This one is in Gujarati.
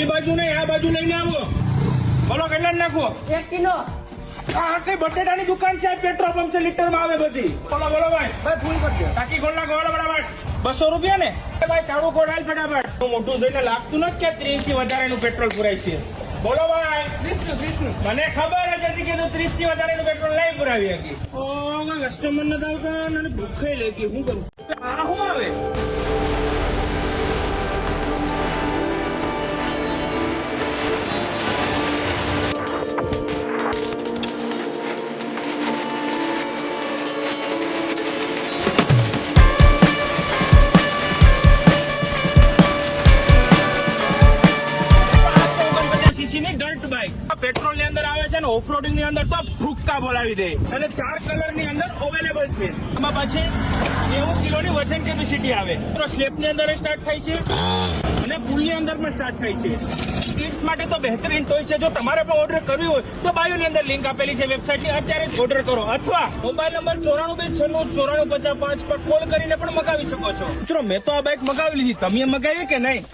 એ બાજુ નહીં, આ બાજુ લઈને આવો. બોલો કેટલા નાખો? 1 કિલો. આ કઈ બટેટાની દુકાન છે? પેટ્રોલ પંપ છે, લીટરમાં આવે બધી. બોલો બોલો ભાઈ. બસ ફૂલ કરજો. ટાંકી ખોલ નાખો. બોલો બરાબર 200 રૂપિયા ને? એ ભાઈ ચાળું કોડ હાલ ફટાફટ. તો મોટું જોઈને લાગતું નથી કે 30 થી વધારેનું પેટ્રોલ પુરાય છે. બોલો ભાઈ. 30 મને ખબર જ હતી કે તું 30 થી વધારેનું પેટ્રોલ નહીં પુરાવી હતી. ઓ કસ્ટમર નથી આવતા અને ભૂખે લેતી. શું કરું? આ શું આવે? ડર્ટ બાઇક પેટ્રોલ ની અંદર આવે છે ને ઓફરોડિંગ ની અંદર તો ભૂક્કા બોલાવી દે. અને 4 કલર ની અંદર અવેલેબલ છે. એમાં પછી 90 કિલોની વજન કેપેસિટી આવે. તો સ્લેપ ની અંદર સ્ટાર્ટ થાય છે અને પુલ ની અંદર પણ સ્ટાર્ટ થાય છે. કિડ્સ માટે તો બહેતરીન ટોય છે. જો તમારે પણ ઓર્ડર કરવી હોય તો બાયો ની અંદર લિંક આપેલી છે વેબસાઇટ ની, અત્યારે જ ઓર્ડર કરો અથવા મોબાઈલ નંબર 94269445 પર કોલ કરીને પણ મગાવી શકો છો. મિત્રો મેં તો આ બાઇક મગાવી લીધી, તમે મગાવી કે નહીં?